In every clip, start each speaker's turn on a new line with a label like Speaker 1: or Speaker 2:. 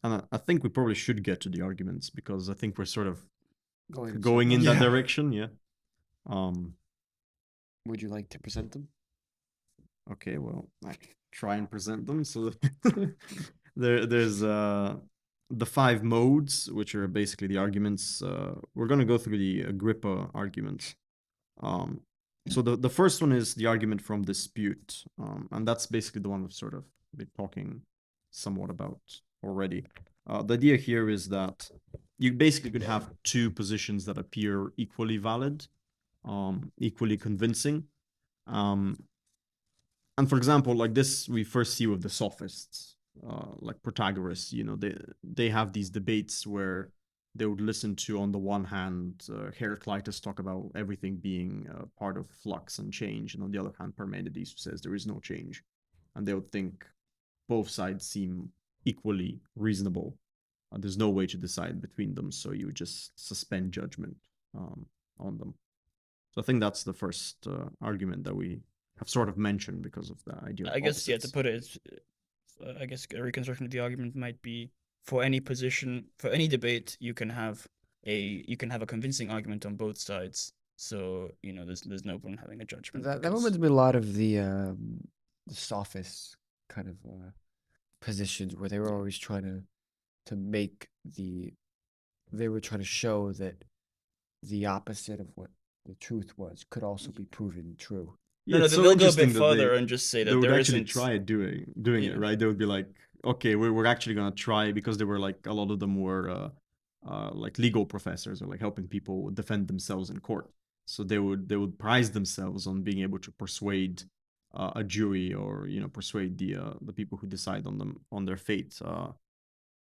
Speaker 1: And I think we probably should get to the arguments because I think we're sort of
Speaker 2: Going
Speaker 1: in that
Speaker 2: circles.
Speaker 1: direction. Yeah. Um.
Speaker 2: Would you like to present them?
Speaker 1: Okay. Well, I try and present them. So there's the five modes, which are basically the arguments. We're gonna go through the Agrippa arguments. Um. So the first one is the argument from dispute, and that's basically the one we've sort of been talking somewhat about already. The idea here is that you basically could have two positions that appear equally valid, equally convincing. Um, and for example, like this, we first see with the sophists, like Protagoras. They have these debates where they would listen to, on the one hand, Heraclitus talk about everything being part of flux and change, and on the other hand, Parmenides says there is no change, and they would think both sides seem equally reasonable. There's no way to decide between them, so you would just suspend judgment on them. So I think that's the first argument that we have sort of mentioned because of the idea of
Speaker 3: I guess, yeah, to
Speaker 1: opposites.
Speaker 3: put it, I guess a reconstruction of the argument might be for any position, for any debate, you can have a convincing argument on both sides. So there's no point having a judgment.
Speaker 2: That
Speaker 3: because-
Speaker 2: reminds me a lot of the sophist kind of positions where they were always trying to make they were trying to show that the opposite of what the truth was could also be proven true.
Speaker 1: Yeah,
Speaker 3: no,
Speaker 1: it's so
Speaker 3: they'll go a
Speaker 1: interesting
Speaker 3: bit
Speaker 1: that
Speaker 3: further and just say
Speaker 1: they
Speaker 3: that
Speaker 1: would
Speaker 3: there
Speaker 1: actually
Speaker 3: isn't.
Speaker 1: try doing
Speaker 3: Yeah.
Speaker 1: it, right? They would be like, okay, we're actually gonna try, because they were like, a lot of them were like legal professors or like helping people defend themselves in court. So they would prize themselves on being able to persuade a jury, or persuade the people who decide on them, on their fate,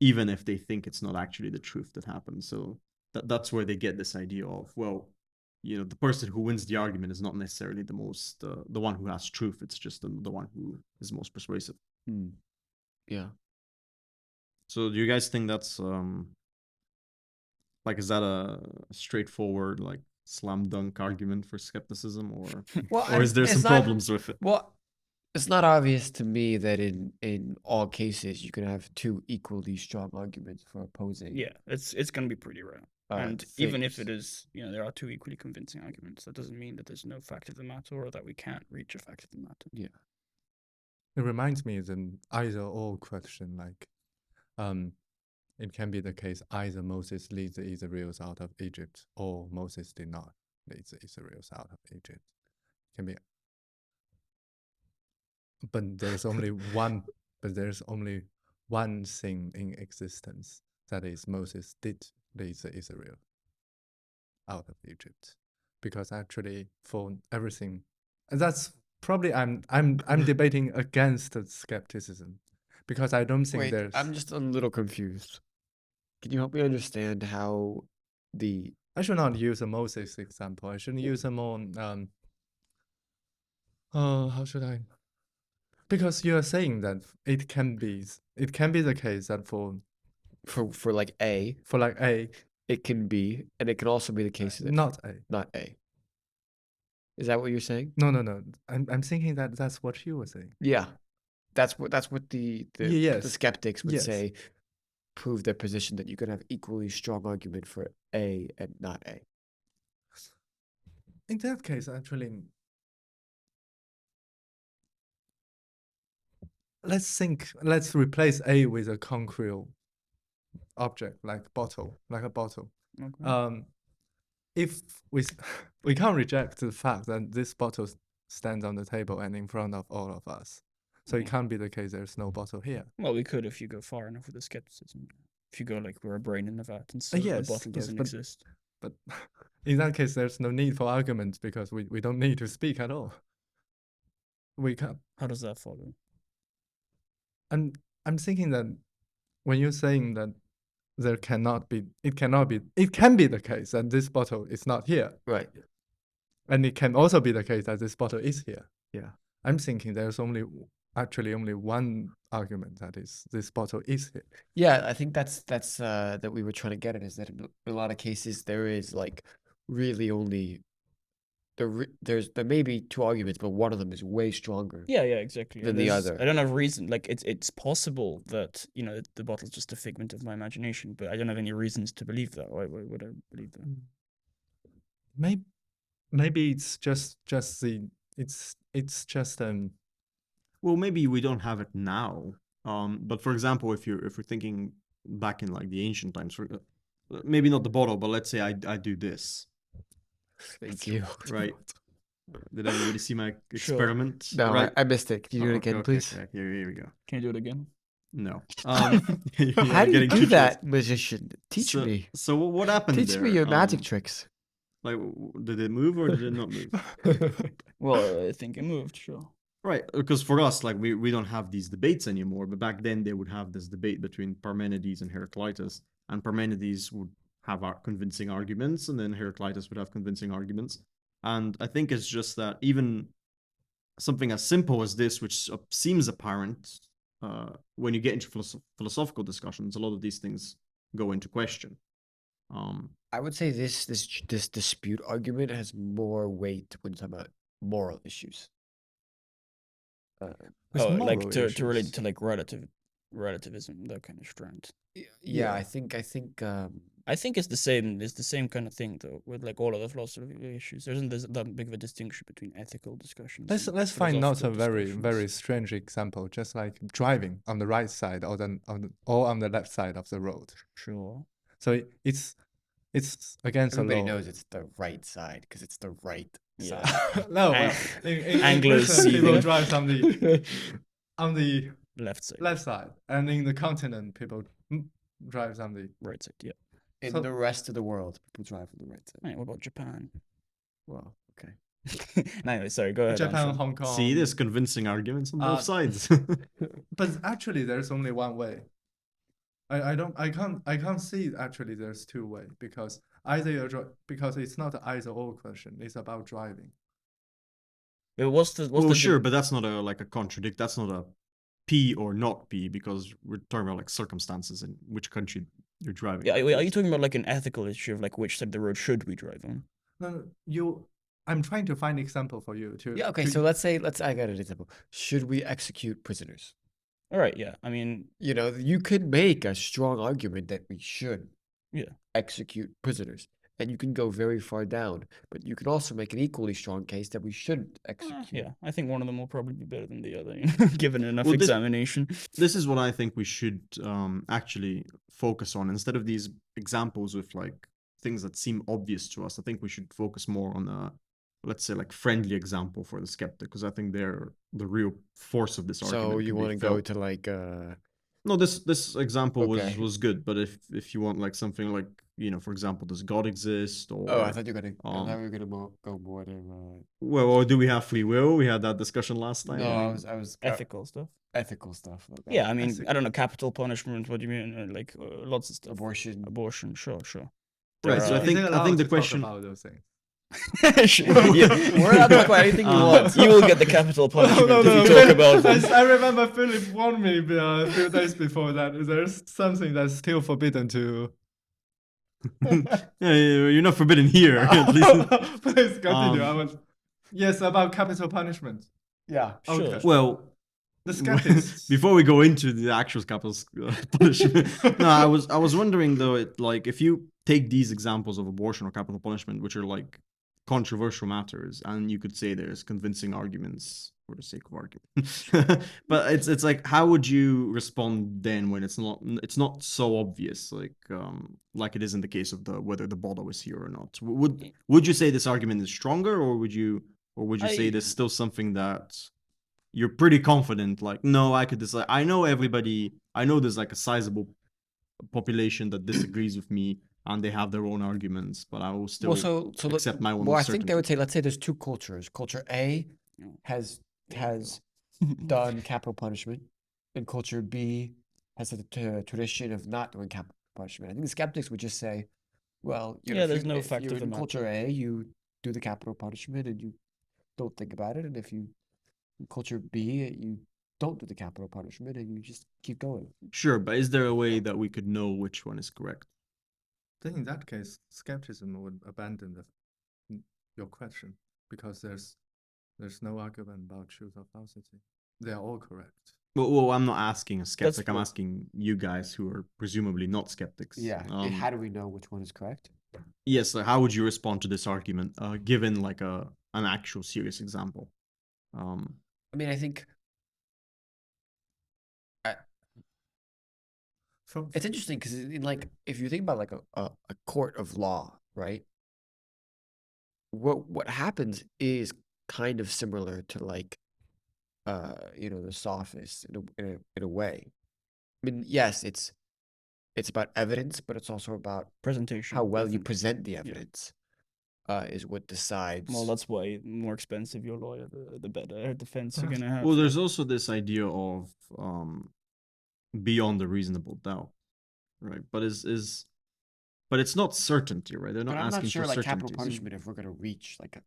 Speaker 1: even if they think it's not actually the truth that happened. So that's where they get this idea of, well, the person who wins the argument is not necessarily the one who has truth. It's just the one who is most persuasive.
Speaker 2: Yeah.
Speaker 1: So do you guys think that's like, is that a straightforward, like, slam dunk argument for skepticism, or
Speaker 2: Well,
Speaker 1: is there some problems with it?
Speaker 2: Well, it's not obvious to me that in all cases you can have two equally strong arguments for opposing.
Speaker 3: Yeah, it's gonna be pretty rare. And even if it is, there are two equally convincing arguments, that doesn't mean that there's no fact of the matter or that we can't reach a fact of the matter.
Speaker 2: Yeah.
Speaker 4: It reminds me of an either-or question, like, it can be the case either Moses leads the Israelites out of Egypt, or Moses did not lead the Israelites out of Egypt. It can be, but there's only one. But there's only one thing in existence, that is, Moses did lead the Israel out of Egypt, because actually for everything, and that's probably I'm debating against skepticism, because I don't think
Speaker 2: Wait,
Speaker 4: there's.
Speaker 2: I'm just a little confused. Can you help me understand how
Speaker 4: I should not use a Moses example. I should use a more how should I? Because you are saying that it can be the case that
Speaker 2: for like A, it can be, and it can also be the case that
Speaker 4: not A.
Speaker 2: not A. Is that what you're saying?
Speaker 4: No. I'm thinking that that's what you were saying.
Speaker 2: Yeah, that's what the
Speaker 4: Yes.
Speaker 2: skeptics would
Speaker 4: Yes.
Speaker 2: say. Prove their position that you can have equally strong argument for A and not A.
Speaker 4: In that case, actually, let's replace A with a concrete object, like a bottle.
Speaker 3: Okay.
Speaker 4: If we can't reject the fact that this bottle stands on the table and in front of all of us, so it can't be the case there's no bottle here.
Speaker 3: Well, we could if you go far enough with the skepticism. If you go like we're a brain in a vat and so
Speaker 4: Yes,
Speaker 3: the bottle doesn't exist.
Speaker 4: But in that case, there's no need for arguments, because we don't need to speak at all. We can't.
Speaker 3: How does that follow?
Speaker 4: And I'm thinking that when you're saying that it can be the case that this bottle is not here,
Speaker 2: Right.
Speaker 4: and it can also be the case that this bottle is here.
Speaker 2: Yeah.
Speaker 4: I'm thinking there's only one argument, that is, this bottle is here.
Speaker 2: Yeah, I think that's that we were trying to get at, is that in a lot of cases there is like really only there may be two arguments, but one of them is way stronger.
Speaker 3: Yeah, exactly.
Speaker 2: Than
Speaker 3: And
Speaker 2: the
Speaker 3: there's-
Speaker 2: other.
Speaker 3: I don't have reason. Like it's possible that the bottle's just a figment of my imagination, but I don't have any reasons to believe that. Why would I believe that?
Speaker 4: Maybe it's just the it's just
Speaker 1: Well, maybe we don't have it now. But for example, if we're thinking back in like the ancient times, maybe not the bottle, but let's say I do this,
Speaker 2: Thank you.
Speaker 1: right? Did everybody see my experiment?
Speaker 2: No,
Speaker 1: right?
Speaker 2: I missed it. Can you do it
Speaker 1: Okay,
Speaker 2: again, please?
Speaker 1: Okay. Here we go.
Speaker 3: Can you do it again?
Speaker 1: No.
Speaker 2: How do you
Speaker 1: getting
Speaker 2: do
Speaker 1: too
Speaker 2: that, magician? Teach
Speaker 1: so,
Speaker 2: me.
Speaker 1: So what happened
Speaker 2: Teach
Speaker 1: there?
Speaker 2: me your magic tricks.
Speaker 1: Like, did it move or did it not move?
Speaker 3: Well, I think it moved. Sure.
Speaker 1: Right, because for us, like we don't have these debates anymore. But back then, they would have this debate between Parmenides and Heraclitus, and Parmenides would have convincing arguments, and then Heraclitus would have convincing arguments. And I think it's just that even something as simple as this, which seems apparent, when you get into philosophical discussions, a lot of these things go into question.
Speaker 2: I would say this dispute argument has more weight when you're talking about moral issues.
Speaker 4: With
Speaker 3: Oh, like
Speaker 4: moral
Speaker 3: to relate
Speaker 4: issues.
Speaker 3: to like relativism, that kind of strand.
Speaker 2: Yeah,
Speaker 4: Yeah.
Speaker 2: I think
Speaker 3: I think it's the same. It's the same kind of thing though, with like all other philosophical issues. There isn't that big of a distinction between ethical discussions. and
Speaker 4: Let's find not a
Speaker 3: philosophical
Speaker 4: very
Speaker 3: discussions.
Speaker 4: strange example, just like driving on the right side or on the left side of the road.
Speaker 3: Sure.
Speaker 4: So it's against the
Speaker 2: everybody
Speaker 4: law.
Speaker 2: knows it's the right side because it's the right
Speaker 3: Yeah.
Speaker 2: side.
Speaker 4: No,
Speaker 3: Ang-
Speaker 4: in
Speaker 3: Anglos
Speaker 4: Britain,
Speaker 3: see
Speaker 4: people
Speaker 3: the-
Speaker 4: drive on the
Speaker 3: Left side,
Speaker 4: left side, and in the continent, people drive on the
Speaker 3: right side. Yeah.
Speaker 2: In
Speaker 4: So-
Speaker 2: the rest of the world, people drive on the right side.
Speaker 3: Right, what about Japan?
Speaker 2: Well, okay.
Speaker 3: No, anyway, sorry. Go ahead.
Speaker 4: Japan,
Speaker 3: Ansel.
Speaker 4: Hong Kong.
Speaker 1: See, there's convincing arguments on both
Speaker 4: Uh,
Speaker 1: sides.
Speaker 4: But actually, there's only one way. I can't see actually there's two way because because it's not an either or question. It's about driving.
Speaker 3: But what's the
Speaker 1: Well,
Speaker 3: di-
Speaker 1: sure, but that's not a contradict. That's not a P or not P because we're talking about like circumstances in which country you're driving.
Speaker 3: Yeah, are you talking about like an ethical issue of like which side of the road should we drive on?
Speaker 4: No, I'm trying to find example for you to.
Speaker 2: Yeah, okay,
Speaker 4: to-
Speaker 2: so I got an example. Should we execute prisoners?
Speaker 3: All right. Yeah. I mean,
Speaker 2: You could make a strong argument that we should
Speaker 3: Yeah.
Speaker 2: execute prisoners. And you can go very far down, but you can also make an equally strong case that we shouldn't execute.
Speaker 3: yeah. I think one of them will probably be better than the other, given enough
Speaker 1: Well, this-
Speaker 3: examination.
Speaker 1: This is what I think we should actually focus on instead of these examples with like things that seem obvious to us. I think we should focus more on a, let's say, like friendly example for the skeptic because I think they're the real force of this argument.
Speaker 2: So you
Speaker 1: can be
Speaker 2: want to go
Speaker 1: felt.
Speaker 2: to like
Speaker 1: No, this example
Speaker 2: Okay.
Speaker 1: was good, but if you want like something like for example, does God exist or
Speaker 2: I thought you were gonna go more to
Speaker 1: well, or do we have free will? We had that discussion last time.
Speaker 2: no, I was
Speaker 3: Ethical stuff.
Speaker 2: ethical stuff. Like that.
Speaker 3: Yeah. I mean,
Speaker 4: see.
Speaker 3: I don't know. Capital punishment. What do you mean? Like lots of stuff.
Speaker 2: Abortion.
Speaker 3: Abortion. Sure.
Speaker 1: Right, so I
Speaker 3: There
Speaker 1: think
Speaker 4: Is it
Speaker 1: I
Speaker 4: allowed
Speaker 1: think the
Speaker 4: to talk
Speaker 1: question.
Speaker 4: about those things.
Speaker 3: are- yeah.
Speaker 2: We're not talking about anything you want.
Speaker 3: You will get the capital punishment if you talk about them.
Speaker 4: I remember Philip warned me a few days before that there's something that's still forbidden to.
Speaker 1: Yeah, you're not forbidden here. At least.
Speaker 4: Please continue.
Speaker 1: Um,
Speaker 4: Yes, about capital punishment.
Speaker 2: Yeah.
Speaker 3: Sure.
Speaker 4: Okay.
Speaker 1: Well,
Speaker 4: The skeptics.
Speaker 1: before we go into the actual capital punishment, no, I was wondering though, if you take these examples of abortion or capital punishment, which are like controversial matters, and you could say there's convincing arguments for the sake of argument, but it's like, how would you respond then when it's not so obvious, like it is in the case of whether the bottle is here or not? Would you say this argument is stronger, or would you say there's still something that you're pretty confident, like, no, I could decide. I know there's like a sizable population that disagrees with me and they have their own arguments, but I will still accept my own.
Speaker 2: Well, I think they would say, let's say there's two cultures. Culture A has done capital punishment, and culture B has a tradition of not doing capital punishment. I think the skeptics would just say, well,
Speaker 3: Yeah, there's no
Speaker 2: if
Speaker 3: fact
Speaker 2: you're
Speaker 3: of the
Speaker 2: in
Speaker 3: matter.
Speaker 2: culture A, you do the capital punishment and you don't think about it, and if you in culture B, you don't do the capital punishment and you just keep going.
Speaker 1: Sure, but is there a way that we could know which one is correct?
Speaker 4: Then in that case, skepticism would abandon your question because there's no argument about truth or falsity. They are all correct.
Speaker 1: Well, I'm not asking a skeptic. I'm
Speaker 3: what-
Speaker 1: asking you guys who are presumably not skeptics.
Speaker 2: Yeah. And how do we know which one is correct?
Speaker 1: Yes. So how would you respond to this argument, given like an actual serious example?
Speaker 2: I mean, I think
Speaker 4: From
Speaker 2: it's interesting because, like, if you think about like a court of law, right? What happens is kind of similar to like, the sophists in a way. I mean, yes, it's about evidence, but it's also about
Speaker 3: Presentation.
Speaker 2: how well you
Speaker 3: definitely.
Speaker 2: present the evidence. Is what decides.
Speaker 3: Well, that's why the more expensive your lawyer, the better defense you're gonna have.
Speaker 1: Well, there's also this idea of beyond a reasonable doubt, right? But but it's not certainty, right? They're not
Speaker 2: But I'm
Speaker 1: asking
Speaker 2: not sure,
Speaker 1: for
Speaker 2: like,
Speaker 1: certainty.
Speaker 2: capital punishment, if we're gonna reach like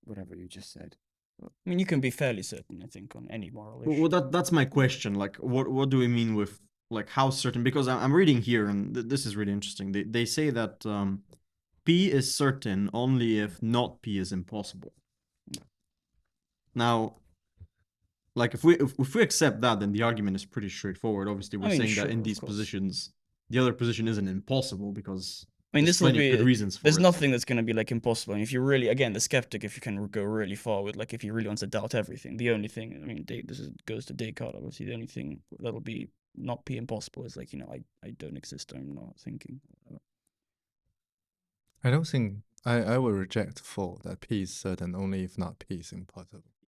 Speaker 2: whatever you just said.
Speaker 3: I mean, you can be fairly certain, I think, on any moral issue.
Speaker 1: Well, that's my question. Like, what do we mean with like how certain? Because I'm reading here, and this is really interesting. They say that P is certain only if not P is impossible. Now, like if we accept that, then the argument is pretty straightforward. Obviously, we're
Speaker 3: I mean,
Speaker 1: saying
Speaker 3: sure,
Speaker 1: that in
Speaker 3: of
Speaker 1: these
Speaker 3: course.
Speaker 1: positions, the other position isn't impossible because
Speaker 3: I mean,
Speaker 1: there's
Speaker 3: this will
Speaker 1: plenty of
Speaker 3: be.
Speaker 1: good reasons for
Speaker 3: There's
Speaker 1: it.
Speaker 3: nothing that's going to be like impossible. And if you really, again, the skeptic, if you can go really far with, like, if he really wants to doubt everything, the only thing, I mean, goes to Descartes. Obviously, the only thing that'll be not be impossible is like, I don't exist. I'm not thinking.
Speaker 4: I don't think I will reject for that P is certain only if not P is impossible.